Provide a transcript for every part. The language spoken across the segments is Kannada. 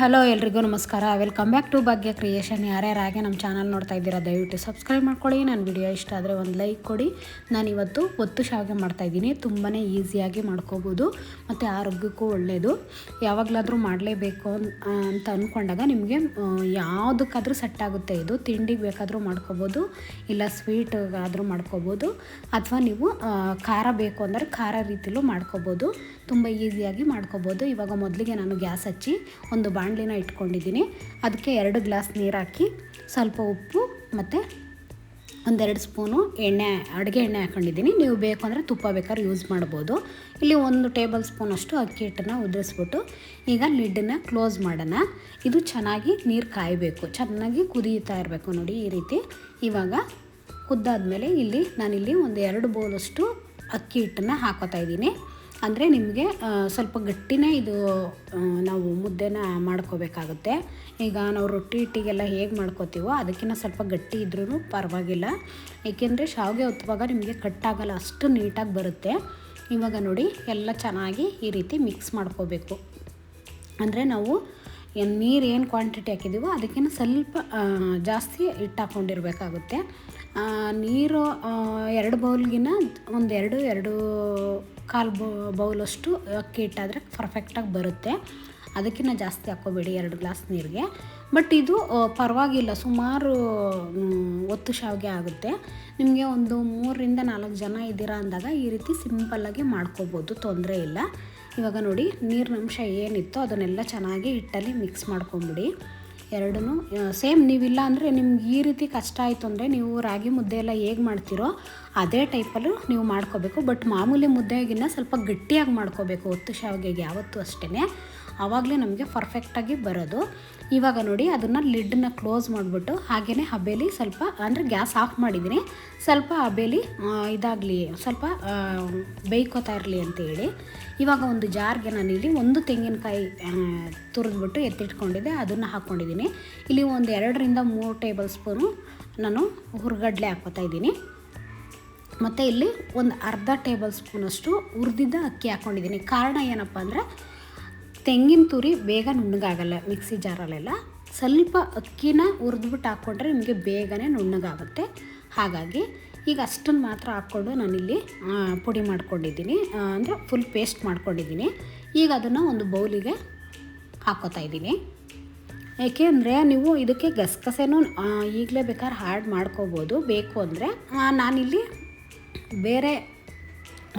ಹಲೋ ಎಲ್ರಿಗೂ ನಮಸ್ಕಾರ. Welcome back to Bhagya creation. ಯಾರ್ಯಾರಾಗೆ ನಮ್ಮ ಚಾನಲ್ ನೋಡ್ತಾ ಇದ್ದೀರಾ ದಯವಿಟ್ಟು ಸಬ್ಸ್ಕ್ರೈಬ್ ಮಾಡ್ಕೊಳ್ಳಿ. ನನ್ನ ವಿಡಿಯೋ ಇಷ್ಟ ಆದರೆ ಒಂದು ಲೈಕ್ ಕೊಡಿ. ನಾನಿವತ್ತು ಒತ್ತು ಶಾವಿಗೆ ಮಾಡ್ತಾಯಿದ್ದೀನಿ. ತುಂಬಾ ಈಸಿಯಾಗಿ ಮಾಡ್ಕೋಬೋದು ಮತ್ತು ಆರೋಗ್ಯಕ್ಕೂ ಒಳ್ಳೆಯದು. ಯಾವಾಗಲಾದರೂ ಮಾಡಲೇಬೇಕು ಅಂತ ಅಂದ್ಕೊಂಡಾಗ ನಿಮಗೆ ಯಾವುದಕ್ಕಾದರೂ ಸೆಟ್ ಆಗುತ್ತೆ. ಇದು ತಿಂಡಿಗೆ ಬೇಕಾದರೂ ಮಾಡ್ಕೋಬೋದು, ಇಲ್ಲ ಸ್ವೀಟ್ಗಾದರೂ ಮಾಡ್ಕೋಬೋದು, ಅಥವಾ ನೀವು ಖಾರ ಬೇಕು ಅಂದರೆ ಖಾರ ರೀತಿಲೂ ಮಾಡ್ಕೋಬೋದು. ತುಂಬ ಈಸಿಯಾಗಿ ಮಾಡ್ಕೋಬೋದು. ಇವಾಗ ಮೊದಲಿಗೆ ನಾನು ಗ್ಯಾಸ್ ಹಚ್ಚಿ ಒಂದು ಬಾಣಲಿನ ಇಟ್ಕೊಂಡಿದ್ದೀನಿ. ಅದಕ್ಕೆ 2 ಗ್ಲಾಸ್ ನೀರು ಹಾಕಿ ಸ್ವಲ್ಪ ಉಪ್ಪು ಮತ್ತು 1-2 ಸ್ಪೂನು ಅಡುಗೆ ಎಣ್ಣೆ ಹಾಕೊಂಡಿದ್ದೀನಿ. ನೀವು ಬೇಕು ಅಂದರೆ ತುಪ್ಪ ಬೇಕಾದ್ರೆ ಯೂಸ್ ಮಾಡ್ಬೋದು. ಇಲ್ಲಿ 1 ಟೇಬಲ್ ಸ್ಪೂನಷ್ಟು ಅಕ್ಕಿ ಹಿಟ್ಟನ್ನು ಉದುರಿಸ್ಬಿಟ್ಟು ಈಗ ಲಿಡ್ಡನ್ನು ಕ್ಲೋಸ್ ಮಾಡೋಣ. ಇದು ಚೆನ್ನಾಗಿ ನೀರು ಕಾಯಬೇಕು, ಚೆನ್ನಾಗಿ ಕುದೀತಾ ಇರಬೇಕು ನೋಡಿ ಈ ರೀತಿ. ಇವಾಗ ಕುದ್ದಾದ್ಮೇಲೆ ನಾನಿಲ್ಲಿ 1-2 ಬೌಲಷ್ಟು ಅಕ್ಕಿ ಹಿಟ್ಟನ್ನು ಹಾಕೋತಾ ಇದ್ದೀನಿ. ಅಂದರೆ ನಿಮಗೆ ಸ್ವಲ್ಪ ಗಟ್ಟಿನೇ ಇದು ನಾವು ಮುದ್ದೆನ ಮಾಡ್ಕೋಬೇಕಾಗುತ್ತೆ. ಈಗ ನಾವು ರೊಟ್ಟಿ ಹಿಟ್ಟಿಗೆಲ್ಲ ಹೇಗೆ ಮಾಡ್ಕೋತೀವೋ ಅದಕ್ಕಿಂತ ಸ್ವಲ್ಪ ಗಟ್ಟಿ ಇದ್ರೂ ಪರವಾಗಿಲ್ಲ. ಏಕೆಂದರೆ ಶಾವಿಗೆ ಒತ್ತುವಾಗ ನಿಮಗೆ ಕಟ್ಟಾಗಲ್ಲ, ಅಷ್ಟು ನೀಟಾಗಿ ಬರುತ್ತೆ. ಇವಾಗ ನೋಡಿ ಎಲ್ಲ ಚೆನ್ನಾಗಿ ಈ ರೀತಿ ಮಿಕ್ಸ್ ಮಾಡ್ಕೋಬೇಕು. ಅಂದರೆ ನಾವು ನೀರು ಏನು ಕ್ವಾಂಟಿಟಿ ಹಾಕಿದ್ದೀವೋ ಅದಕ್ಕಿಂತ ಸ್ವಲ್ಪ ಜಾಸ್ತಿ ಹಿಟ್ಟು ಹಾಕ್ಕೊಂಡಿರ್ಬೇಕಾಗುತ್ತೆ. ನೀರು 2 ಬೌಲ್ಗಿನ 2-2.25 ಬೌಲಷ್ಟು ಅಕ್ಕಿ ಹಿಟ್ಟಾದರೆ ಪರ್ಫೆಕ್ಟಾಗಿ ಬರುತ್ತೆ. ಅದಕ್ಕಿಂತ ಜಾಸ್ತಿ ಹಾಕ್ಕೋಬೇಡಿ 2 ಗ್ಲಾಸ್ ನೀರಿಗೆ. ಬಟ್ ಇದು ಪರವಾಗಿಲ್ಲ, ಸುಮಾರು ಒತ್ತು ಶಾವಿಗೆ ಆಗುತ್ತೆ. ನಿಮಗೆ ಒಂದು 3-4 ಜನ ಇದ್ದೀರಾ ಅಂದಾಗ ಈ ರೀತಿ ಸಿಂಪಲ್ಲಾಗಿ ಮಾಡ್ಕೋಬೋದು, ತೊಂದರೆ ಇಲ್ಲ. ಇವಾಗ ನೋಡಿ ನೀರಿನ ಅಂಶ ಏನಿತ್ತು ಅದನ್ನೆಲ್ಲ ಚೆನ್ನಾಗಿ ಹಿಟ್ಟಲ್ಲಿ ಮಿಕ್ಸ್ ಮಾಡ್ಕೊಂಬಿಡಿ. ಎರಡೂ ಸೇಮ್. ನೀವಿಲ್ಲ ಅಂದರೆ ನಿಮ್ಗೆ ಈ ರೀತಿ ಕಷ್ಟ ಆಯಿತು ಅಂದರೆ ನೀವು ರಾಗಿ ಮುದ್ದೆ ಎಲ್ಲ ಹೇಗೆ ಮಾಡ್ತೀರೋ ಅದೇ ಟೈಪಲ್ಲೂ ನೀವು ಮಾಡ್ಕೋಬೇಕು. ಬಟ್ ಮಾಮೂಲಿ ಮುದ್ದೆಗಿನ್ನ ಸ್ವಲ್ಪ ಗಟ್ಟಿಯಾಗಿ ಮಾಡ್ಕೋಬೇಕು ಒತ್ತು ಶಾವಿಗೆಗೆ ಯಾವತ್ತೂ ಅಷ್ಟೇ. ಆವಾಗಲೇ ನಮಗೆ ಪರ್ಫೆಕ್ಟಾಗಿ ಬರೋದು. ಇವಾಗ ನೋಡಿ ಅದನ್ನು ಲಿಡ್ಡನ್ನ ಕ್ಲೋಸ್ ಮಾಡಿಬಿಟ್ಟು ಹಾಗೆಯೇ ಹಬೇಲಿ ಸ್ವಲ್ಪ, ಅಂದರೆ ಗ್ಯಾಸ್ ಆಫ್ ಮಾಡಿದ್ದೀನಿ, ಸ್ವಲ್ಪ ಹಬೇಲಿ ಇದಾಗಲಿ, ಸ್ವಲ್ಪ ಬೇಯ್ಕೋತಾ ಇರಲಿ ಅಂತೇಳಿ. ಇವಾಗ ಒಂದು ಜಾರ್ಗೆ ನಾನಿಲ್ಲಿ 1 ತೆಂಗಿನಕಾಯಿ ತುರಿದ್ಬಿಟ್ಟು ಎತ್ತಿಟ್ಕೊಂಡಿದ್ದೆ, ಅದನ್ನು ಹಾಕ್ಕೊಂಡಿದ್ದೀನಿ. ಇಲ್ಲಿ 2-3 ಟೇಬಲ್ ಸ್ಪೂನು ನಾನು ಹುರ್ಗಡ್ಲೆ ಹಾಕ್ಕೋತಾ ಇದ್ದೀನಿ. ಮತ್ತು ಇಲ್ಲಿ 1/2 ಟೇಬಲ್ ಸ್ಪೂನಷ್ಟು ಹುರಿದಿದ್ದ ಅಕ್ಕಿ ಹಾಕ್ಕೊಂಡಿದ್ದೀನಿ. ಕಾರಣ ಏನಪ್ಪ ಅಂದರೆ ತೆಂಗಿನ ತುರಿ ಬೇಗ ನುಣ್ಣಗಾಗಲ್ಲ ಮಿಕ್ಸಿ ಜಾರಲ್ಲೆಲ್ಲ. ಸ್ವಲ್ಪ ಅಕ್ಕಿನ ಹುರಿದ್ಬಿಟ್ಟು ಹಾಕ್ಕೊಂಡ್ರೆ ನಿಮಗೆ ಬೇಗನೆ ನುಣ್ಣಗಾಗುತ್ತೆ. ಹಾಗಾಗಿ ಈಗ ಅಷ್ಟನ್ನು ಮಾತ್ರ ಹಾಕ್ಕೊಂಡು ನಾನಿಲ್ಲಿ ಪುಡಿ ಮಾಡ್ಕೊಂಡಿದ್ದೀನಿ, ಅಂದರೆ ಫುಲ್ ಪೇಸ್ಟ್ ಮಾಡ್ಕೊಂಡಿದ್ದೀನಿ. ಈಗ ಅದನ್ನು ಒಂದು ಬೌಲಿಗೆ ಹಾಕ್ಕೋತಾ ಇದ್ದೀನಿ. ಏಕೆಂದರೆ ನೀವು ಇದಕ್ಕೆ ಗಸಗಸೆನೂ ಈಗಲೇ ಬೇಕಾದ್ರೆ ಆ್ಯಡ್ ಮಾಡ್ಕೋಬೋದು ಬೇಕು ಅಂದರೆ. ನಾನಿಲ್ಲಿ ಬೇರೆ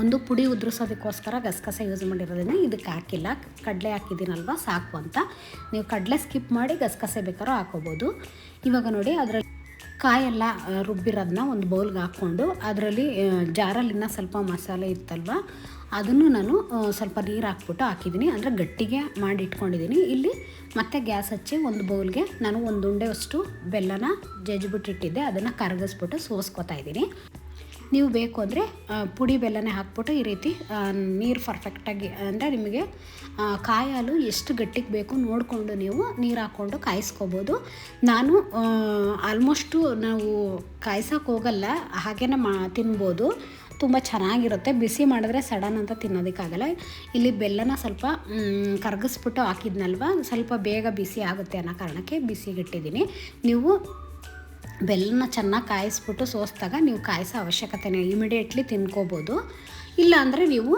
ಒಂದು ಪುಡಿ ಉದುರಿಸೋದಕ್ಕೋಸ್ಕರ ಗಸಗಸೆ ಯೂಸ್ ಮಾಡಿರೋದನ್ನ ಇದಕ್ಕೆ ಹಾಕಿಲ್ಲ, ಕಡಲೆ ಹಾಕಿದ್ದೀನಲ್ವ ಸಾಕು ಅಂತ. ನೀವು ಕಡಲೆ ಸ್ಕಿಪ್ ಮಾಡಿ ಗಸಗಸೆ ಬೇಕಾದ್ರೂ ಹಾಕೋಬೋದು. ಇವಾಗ ನೋಡಿ ಅದರಲ್ಲಿ ಕಾಯೆಲ್ಲ ರುಬ್ಬಿರೋದನ್ನ ಒಂದು ಬೌಲ್ಗೆ ಹಾಕ್ಕೊಂಡು ಅದರಲ್ಲಿ ಜಾರಲ್ಲಿನ ಸ್ವಲ್ಪ ಮಸಾಲೆ ಇತ್ತಲ್ವ ಅದನ್ನು ನಾನು ಸ್ವಲ್ಪ ನೀರು ಹಾಕ್ಬಿಟ್ಟು ಹಾಕಿದ್ದೀನಿ, ಅಂದರೆ ಗಟ್ಟಿಗೆ ಮಾಡಿ ಇಟ್ಕೊಂಡಿದ್ದೀನಿ. ಇಲ್ಲಿ ಮತ್ತೆ ಗ್ಯಾಸ್ ಹಚ್ಚಿ ಒಂದು ಬೌಲ್ಗೆ ನಾನು 1 ಉಂಡೆಯಷ್ಟು ಬೆಲ್ಲನ ಜಜ್ಜಿಬಿಟ್ಟಿಟ್ಟಿದ್ದೆ, ಅದನ್ನು ಕರಗಿಸ್ಬಿಟ್ಟು ಸೋಸ್ಕೋತಾ ಇದ್ದೀನಿ. ನೀವು ಬೇಕು ಅಂದರೆ ಪುಡಿ ಬೆಲ್ಲನೇ ಹಾಕ್ಬಿಟ್ಟು ಈ ರೀತಿ ನೀರು ಪರ್ಫೆಕ್ಟಾಗಿ, ಅಂದರೆ ನಿಮಗೆ ಕಾಯಿ ಹಾಲು ಎಷ್ಟು ಗಟ್ಟಿಗೆ ಬೇಕು ನೋಡಿಕೊಂಡು ನೀವು ನೀರು ಹಾಕ್ಕೊಂಡು ಕಾಯಿಸ್ಕೋಬೋದು. ನಾನು ಆಲ್ಮೋಸ್ಟು ನಾವು ಕಾಯ್ಸೋಕೆ ಹೋಗಲ್ಲ, ಹಾಗೇ ತಿನ್ಬೋದು, ತುಂಬ ಚೆನ್ನಾಗಿರುತ್ತೆ. ಬಿಸಿ ಮಾಡಿದ್ರೆ ಸಡನ್ ಅಂತ ತಿನ್ನೋದಕ್ಕಾಗಲ್ಲ. ಇಲ್ಲಿ ಬೆಲ್ಲನ ಸ್ವಲ್ಪ ಕರಗಿಸ್ಬಿಟ್ಟು ಹಾಕಿದ್ನಲ್ವ, ಸ್ವಲ್ಪ ಬೇಗ ಬಿಸಿ ಆಗುತ್ತೆ ಅನ್ನೋ ಕಾರಣಕ್ಕೆ ಬಿಸಿಗಿಟ್ಟಿದ್ದೀನಿ. ನೀವು ಬೆಲ್ಲನ ಚೆನ್ನಾಗಿ ಕಾಯಿಸ್ಬಿಟ್ಟು ಸೋಸಿದಾಗ ನೀವು ಕಾಯಿಸೋ ಅವಶ್ಯಕತೆನೇ, ಇಮಿಡಿಯೇಟ್ಲಿ ತಿನ್ಕೋಬೋದು. ಇಲ್ಲ ಅಂದರೆ ನೀವು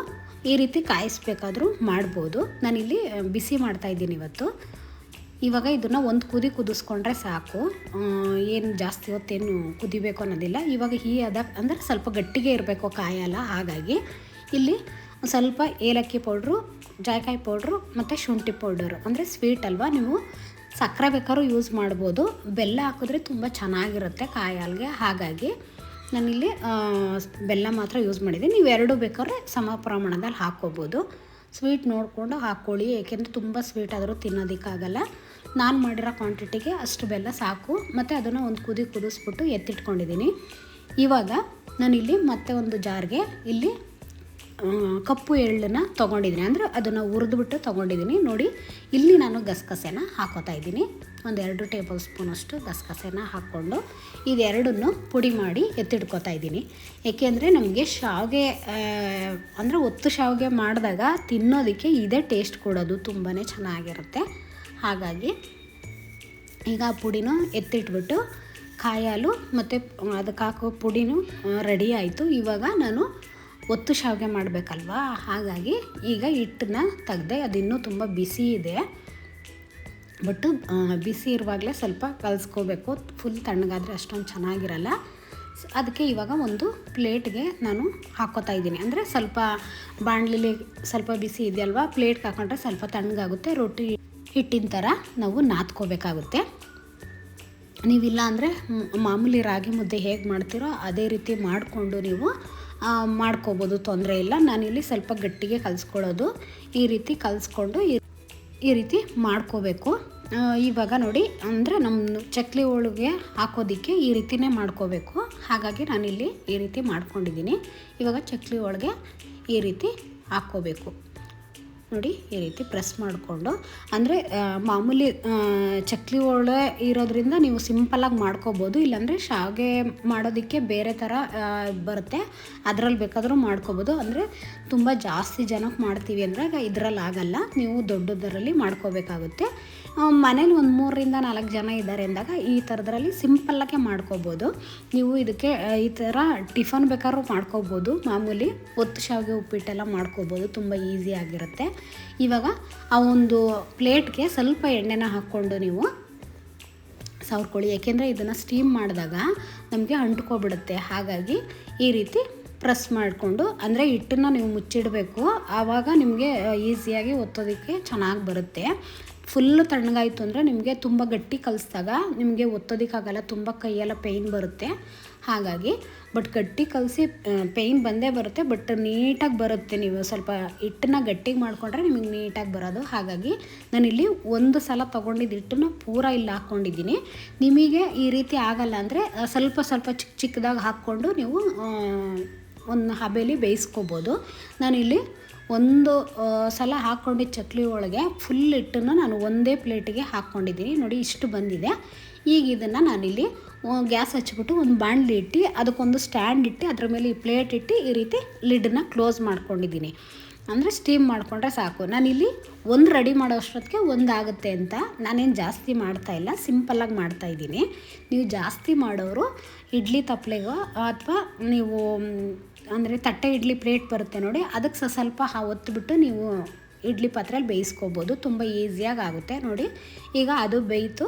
ಈ ರೀತಿ ಕಾಯಿಸ್ಬೇಕಾದ್ರೂ ಮಾಡ್ಬೋದು. ನಾನಿಲ್ಲಿ ಬಿಸಿ ಮಾಡ್ತಾಯಿದ್ದೀನಿ ಇವತ್ತು. ಇವಾಗ ಇದನ್ನು ಒಂದು ಕುದಿಸ್ಕೊಂಡ್ರೆ ಸಾಕು, ಏನು ಜಾಸ್ತಿ ಹೊತ್ತೇನು ಕುದಿಬೇಕು ಅನ್ನೋದಿಲ್ಲ. ಇವಾಗ ಅಂದರೆ ಸ್ವಲ್ಪ ಗಟ್ಟಿಗೆ ಇರಬೇಕು ಕಾಯಲ್ಲ. ಹಾಗಾಗಿ ಇಲ್ಲಿ ಸ್ವಲ್ಪ ಏಲಕ್ಕಿ ಪೌಡ್ರು, ಜಾಯಿಕಾಯಿ ಪೌಡ್ರು ಮತ್ತು ಶುಂಠಿ ಪೌಡರು, ಅಂದರೆ ಸ್ವೀಟ್ ಅಲ್ವಾ, ನೀವು ಸಕ್ಕರೆ ಬೇಕಾದ್ರೂ ಯೂಸ್ ಮಾಡ್ಬೋದು. ಬೆಲ್ಲ ಹಾಕಿದ್ರೆ ತುಂಬ ಚೆನ್ನಾಗಿರುತ್ತೆ ಕಾಯಿ ಹಾಲಿಗೆ. ಹಾಗಾಗಿ ನಾನಿಲ್ಲಿ ಬೆಲ್ಲ ಮಾತ್ರ ಯೂಸ್ ಮಾಡಿದ್ದೀನಿ. ನೀವು 2 ಬೇಕಾದ್ರೆ ಸಮ ಪ್ರಮಾಣದಲ್ಲಿ ಹಾಕ್ಕೋಬೋದು. ಸ್ವೀಟ್ ನೋಡಿಕೊಂಡು ಹಾಕ್ಕೊಳ್ಳಿ, ಏಕೆಂದರೆ ತುಂಬ ಸ್ವೀಟ್ ಆದರೂ ತಿನ್ನೋದಕ್ಕಾಗಲ್ಲ. ನಾನು ಮಾಡಿರೋ ಕ್ವಾಂಟಿಟಿಗೆ ಅಷ್ಟು ಬೆಲ್ಲ ಸಾಕು. ಮತ್ತು ಅದನ್ನು ಒಂದು ಕುದಿಸ್ಬಿಟ್ಟು ಎತ್ತಿಟ್ಕೊಂಡಿದ್ದೀನಿ. ಇವಾಗ ನಾನಿಲ್ಲಿ ಮತ್ತೆ ಒಂದು ಜಾರ್ಗೆ ಇಲ್ಲಿ ಕಪ್ಪು ಎಳ್ಳನ್ನು ತೊಗೊಂಡಿದ್ದೀನಿ, ಅಂದರೆ ಅದನ್ನು ಹುರಿದ್ಬಿಟ್ಟು ತೊಗೊಂಡಿದ್ದೀನಿ. ನೋಡಿ ಇಲ್ಲಿ ನಾನು ಗಸಗಸೆನ ಹಾಕೋತಾ ಇದ್ದೀನಿ. 1-2 ಟೇಬಲ್ ಸ್ಪೂನಷ್ಟು ಗಸಗಸೆನ ಹಾಕ್ಕೊಂಡು ಇದೆರಡನ್ನು ಪುಡಿ ಮಾಡಿ ಎತ್ತಿಟ್ಕೋತಾ ಇದ್ದೀನಿ. ಏಕೆಂದರೆ ನಮಗೆ ಶಾವಿಗೆ ಅಂದರೆ ಒತ್ತು ಶಾವಿಗೆ ಮಾಡಿದಾಗ ತಿನ್ನೋದಕ್ಕೆ ಇದೇ ಟೇಸ್ಟ್ ಕೊಡೋದು, ತುಂಬಾ ಚೆನ್ನಾಗಿರುತ್ತೆ. ಹಾಗಾಗಿ ಈಗ ಆ ಪುಡಿನೂ ಎತ್ತಿಟ್ಬಿಟ್ಟು ಕಾಯಿ ಹಾಲು ಮತ್ತು ಅದಕ್ಕೆ ಹಾಕೋ ಪುಡಿನೂ ರೆಡಿ ಆಯಿತು. ಇವಾಗ ನಾನು ಒತ್ತು ಶಾವಿಗೆ ಮಾಡಬೇಕಲ್ವಾ, ಹಾಗಾಗಿ ಈಗ ಹಿಟ್ಟನ್ನ ತೆಗ್ದೆ. ಅದಿನ್ನೂ ತುಂಬ ಬಿಸಿ ಇದೆ, ಬಟ್ಟು ಬಿಸಿ ಇರುವಾಗಲೇ ಸ್ವಲ್ಪ ಕಲಿಸ್ಕೋಬೇಕು. ಫುಲ್ ತಣ್ಣಗಾದರೆ ಅಷ್ಟೊಂದು ಚೆನ್ನಾಗಿರಲ್ಲ. ಅದಕ್ಕೆ ಇವಾಗ ಒಂದು ಪ್ಲೇಟ್ಗೆ ನಾನು ಹಾಕ್ಕೋತಾ ಇದ್ದೀನಿ. ಅಂದರೆ ಸ್ವಲ್ಪ ಬಾಣಲಿಲಿ ಸ್ವಲ್ಪ ಬಿಸಿ ಇದೆಯಲ್ವ, ಪ್ಲೇಟ್ಗೆ ಹಾಕೊಂಡ್ರೆ ಸ್ವಲ್ಪ ತಣ್ಣಗಾಗುತ್ತೆ. ರೊಟ್ಟಿ ಹಿಟ್ಟಿನ ಥರ ನಾವು ನಾದ್ಕೋಬೇಕಾಗುತ್ತೆ. ನೀವಿಲ್ಲ ಅಂದರೆ ಮಾಮೂಲಿ ರಾಗಿ ಮುದ್ದೆ ಹೇಗೆ ಮಾಡ್ತೀರೋ ಅದೇ ರೀತಿ ಮಾಡಿಕೊಂಡು ನೀವು ಮಾಡ್ಕೋಬೋದು, ತೊಂದರೆ ಇಲ್ಲ. ನಾನಿಲ್ಲಿ ಸ್ವಲ್ಪ ಗಟ್ಟಿಗೆ ಕಲಿಸ್ಕೊಳ್ಳೋದು. ಈ ರೀತಿ ಕಲಿಸ್ಕೊಂಡು ಈ ರೀತಿ ಮಾಡ್ಕೋಬೇಕು. ಇವಾಗ ನೋಡಿ, ಅಂದರೆ ನಮ್ಮ ಚಕ್ಲಿ ಹೋಳಿಗೆ ಹಾಕೋದಕ್ಕೆ ಈ ರೀತಿಯೇ ಮಾಡ್ಕೋಬೇಕು. ಹಾಗಾಗಿ ನಾನಿಲ್ಲಿ ಈ ರೀತಿ ಮಾಡ್ಕೊಂಡಿದ್ದೀನಿ. ಇವಾಗ ಚಕ್ಲಿ ಹೋಳಿಗೆ ಈ ರೀತಿ ಹಾಕ್ಕೋಬೇಕು ನೋಡಿ. ಈ ರೀತಿ ಪ್ರೆಸ್ ಮಾಡಿಕೊಂಡು, ಅಂದರೆ ಮಾಮೂಲಿ ಚಕ್ಲಿ ಹೋಳಿಗೆ ಇರೋದ್ರಿಂದ ನೀವು ಸಿಂಪಲಾಗಿ ಮಾಡ್ಕೋಬೋದು. ಇಲ್ಲಾಂದರೆ ಶಾವಿಗೆ ಮಾಡೋದಕ್ಕೆ ಬೇರೆ ಥರ ಬರುತ್ತೆ, ಅದರಲ್ಲಿ ಬೇಕಾದರೂ ಮಾಡ್ಕೋಬೋದು. ಅಂದರೆ ತುಂಬ ಜಾಸ್ತಿ ಜನಕ್ಕೆ ಮಾಡ್ತೀವಿ ಅಂದರೆ ಇದರಲ್ಲಿ ಆಗಲ್ಲ, ನೀವು ದೊಡ್ಡದರಲ್ಲಿ ಮಾಡ್ಕೋಬೇಕಾಗುತ್ತೆ. ಮನೇಲಿ ಒಂದು 3-4 ಜನ ಇದ್ದಾರೆ ಅಂದಾಗ ಈ ಥರದ್ರಲ್ಲಿ ಸಿಂಪಲ್ಲಾಗೆ ಮಾಡ್ಕೋಬೋದು. ನೀವು ಇದಕ್ಕೆ ಈ ಥರ ಟಿಫನ್ ಬೇಕಾದ್ರೂ ಮಾಡ್ಕೋಬೋದು. ಮಾಮೂಲಿ ಒತ್ತು ಶಾವಿಗೆ ಉಪ್ಪಿಟ್ಟೆಲ್ಲ ಮಾಡ್ಕೋಬೋದು, ತುಂಬ ಈಸಿಯಾಗಿರುತ್ತೆ. ಇವಾಗ ಆ ಒಂದು ಪ್ಲೇಟ್ಗೆ ಸ್ವಲ್ಪ ಎಣ್ಣೆನ ಹಾಕ್ಕೊಂಡು ನೀವು ಸವರ್ಕೊಳ್ಳಿ. ಏಕೆಂದರೆ ಇದನ್ನು ಸ್ಟೀಮ್ ಮಾಡಿದಾಗ ನಮಗೆ ಅಂಟ್ಕೊಬಿಡುತ್ತೆ. ಹಾಗಾಗಿ ಈ ರೀತಿ ಪ್ರೆಸ್ ಮಾಡಿಕೊಂಡು, ಅಂದರೆ ಹಿಟ್ಟನ್ನು ನೀವು ಮುಚ್ಚಿಡಬೇಕು. ಆವಾಗ ನಿಮಗೆ ಈಸಿಯಾಗಿ ಒತ್ತೋದಕ್ಕೆ ಚೆನ್ನಾಗಿ ಬರುತ್ತೆ. ಫುಲ್ಲು ತಣ್ಣಗಾಯಿತು ಅಂದರೆ ನಿಮಗೆ ತುಂಬ ಗಟ್ಟಿ ಕಲಿಸಿದಾಗ ನಿಮಗೆ ಒತ್ತೋದಕ್ಕಾಗಲ್ಲ, ತುಂಬ ಕೈಯೆಲ್ಲ ಪೇಯ್ನ್ ಬರುತ್ತೆ. ಹಾಗಾಗಿ ಬಟ್ ಗಟ್ಟಿ ಕಲಸಿ ಪೇಯ್ನ್ ಬಂದೇ ಬರುತ್ತೆ, ಬಟ್ ನೀಟಾಗಿ ಬರುತ್ತೆ. ನೀವು ಸ್ವಲ್ಪ ಹಿಟ್ಟನ್ನ ಗಟ್ಟಿಗೆ ಮಾಡಿಕೊಂಡ್ರೆ ನಿಮಗೆ ನೀಟಾಗಿ ಬರೋದು. ಹಾಗಾಗಿ ನಾನಿಲ್ಲಿ ಒಂದು ಸಲ ತೊಗೊಂಡಿದ್ದು ಹಿಟ್ಟನ್ನು ಪೂರ ಇಲ್ಲಿ ಹಾಕ್ಕೊಂಡಿದ್ದೀನಿ. ನಿಮಗೆ ಈ ರೀತಿ ಆಗಲ್ಲ ಅಂದರೆ ಸ್ವಲ್ಪ ಸ್ವಲ್ಪ ಚಿಕ್ಕದಾಗಿ ಹಾಕ್ಕೊಂಡು ನೀವು ಒಂದು ಹಬೆಯಲ್ಲಿ ಬೇಯಿಸ್ಕೋಬೋದು. ನಾನಿಲ್ಲಿ ಒಂದು ಸಲ ಹಾಕ್ಕೊಂಡಿದ್ದ ಚಕ್ಲಿ ಒಳಗೆ ಫುಲ್ ಹಿಟ್ಟನ್ನು ನಾನು ಒಂದೇ ಪ್ಲೇಟಿಗೆ ಹಾಕ್ಕೊಂಡಿದ್ದೀನಿ ನೋಡಿ. ಇಷ್ಟು ಬಂದಿದೆ. ಈಗ ಇದನ್ನು ನಾನಿಲ್ಲಿ ಗ್ಯಾಸ್ ಹಚ್ಚಿಬಿಟ್ಟು ಒಂದು ಬಾಣಲಿ ಇಟ್ಟು ಅದಕ್ಕೊಂದು ಸ್ಟ್ಯಾಂಡ್ ಇಟ್ಟು ಅದ್ರ ಮೇಲೆ ಈ ಪ್ಲೇಟ್ ಇಟ್ಟು ಈ ರೀತಿ ಲಿಡ್ಡನ್ನ ಕ್ಲೋಸ್ ಮಾಡ್ಕೊಂಡಿದ್ದೀನಿ. ಅಂದರೆ ಸ್ಟೀಮ್ ಮಾಡಿಕೊಂಡ್ರೆ ಸಾಕು. ನಾನಿಲ್ಲಿ ಒಂದು ರೆಡಿ ಮಾಡೋ ಅಷ್ಟೊತ್ತಿಗೆ ಒಂದು ಆಗುತ್ತೆ ಅಂತ ನಾನೇನು ಜಾಸ್ತಿ ಮಾಡ್ತಾಯಿಲ್ಲ, ಸಿಂಪಲ್ಲಾಗಿ ಮಾಡ್ತಾಯಿದ್ದೀನಿ. ನೀವು ಜಾಸ್ತಿ ಮಾಡೋರು ಇಡ್ಲಿ ತಪ್ಪಲೆಗೋ ಅಥವಾ ನೀವು ಅಂದರೆ ತಟ್ಟೆ ಇಡ್ಲಿ ಪ್ಲೇಟ್ ಬರುತ್ತೆ ನೋಡಿ, ಅದಕ್ಕೆ ಸ್ವಲ್ಪ ಒತ್ತಿಬಿಟ್ಟು ನೀವು ಇಡ್ಲಿ ಪಾತ್ರೆಯಲ್ಲಿ ಬೇಯಿಸ್ಕೋಬೋದು. ತುಂಬ ಈಸಿಯಾಗಿ ಆಗುತ್ತೆ ನೋಡಿ. ಈಗ ಅದು ಬೇಯಿತು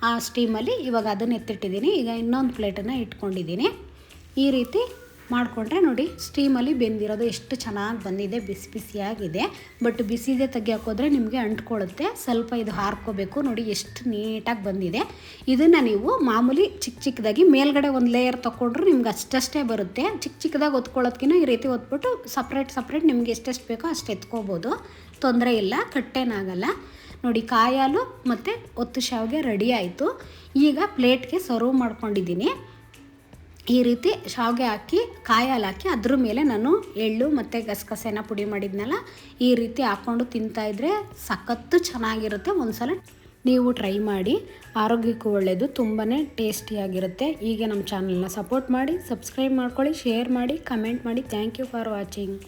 ಆ ಸ್ಟೀಮಲ್ಲಿ. ಇವಾಗ ಅದನ್ನು ಎತ್ತಿಟ್ಟಿದ್ದೀನಿ. ಈಗ ಇನ್ನೊಂದು ಪ್ಲೇಟನ್ನು ಇಟ್ಕೊಂಡಿದ್ದೀನಿ. ಈ ರೀತಿ ಮಾಡಿಕೊಂಡ್ರೆ ನೋಡಿ, ಸ್ಟೀಮಲ್ಲಿ ಬೆಂದಿರೋದು ಎಷ್ಟು ಚೆನ್ನಾಗಿ ಬಂದಿದೆ, ಬಿಸಿ ಬಿಸಿಯಾಗಿದೆ. ಬಟ್ ಬಿಸಿದೆ ತೆಗಿಯೋಕೋದ್ರೆ ನಿಮಗೆ ಅಂಟ್ಕೊಳ್ಳುತ್ತೆ. ಸ್ವಲ್ಪ ಇದು ಹಾರ್ಕೋಬೇಕು ನೋಡಿ, ಎಷ್ಟು ನೀಟಾಗಿ ಬಂದಿದೆ. ಇದನ್ನು ನೀವು ಮಾಮೂಲಿ ಚಿಕ್ಕದಾಗಿ ಮೇಲ್ಗಡೆ ಒಂದು ಲೇಯರ್ ತೊಗೊಂಡ್ರು ನಿಮ್ಗೆ ಅಷ್ಟೇ ಬರುತ್ತೆ. ಚಿಕ್ಕದಾಗಿ ಒತ್ಕೊಳ್ಳೋದಕ್ಕಿಂತ ಈ ರೀತಿ ಒತ್ಬಿಟ್ಟು ಸಪ್ರೇಟ್ ನಿಮ್ಗೆ ಎಷ್ಟೆಷ್ಟು ಬೇಕೋ ಅಷ್ಟು ಎತ್ಕೋಬೋದು, ತೊಂದರೆ ಇಲ್ಲ, ಕಟ್ಟೇನಾಗಲ್ಲ ನೋಡಿ. ಕಾಯಿ ಹಾಲು ಮತ್ತು ಒತ್ತು ಶಾವಿಗೆ ರೆಡಿ ಆಯಿತು. ಈಗ ಪ್ಲೇಟ್ಗೆ ಸರ್ವ್ ಮಾಡ್ಕೊಂಡಿದ್ದೀನಿ. ಈ ರೀತಿ ಶಾವಿಗೆ ಹಾಕಿ ಕಾಯಿ ಹಾಲು ಹಾಕಿ ಅದ್ರ ಮೇಲೆ ನಾನು ಎಳ್ಳು ಮತ್ತು ಗಸಗಸೆನ ಪುಡಿ ಮಾಡಿದ್ನಲ್ಲ ಈ ರೀತಿ ಹಾಕ್ಕೊಂಡು ತಿಂತಾಯಿದ್ರೆ ಸಖತ್ತು ಚೆನ್ನಾಗಿರುತ್ತೆ. ಒಂದ್ಸಲ ನೀವು ಟ್ರೈ ಮಾಡಿ, ಆರೋಗ್ಯಕ್ಕೂ ಒಳ್ಳೆಯದು, ತುಂಬಾ ಟೇಸ್ಟಿಯಾಗಿರುತ್ತೆ. ಈಗ ನಮ್ಮ ಚಾನಲ್ನ ಸಪೋರ್ಟ್ ಮಾಡಿ, ಸಬ್ಸ್ಕ್ರೈಬ್ ಮಾಡ್ಕೊಳ್ಳಿ, ಶೇರ್ ಮಾಡಿ, ಕಮೆಂಟ್ ಮಾಡಿ. Thank you for watching.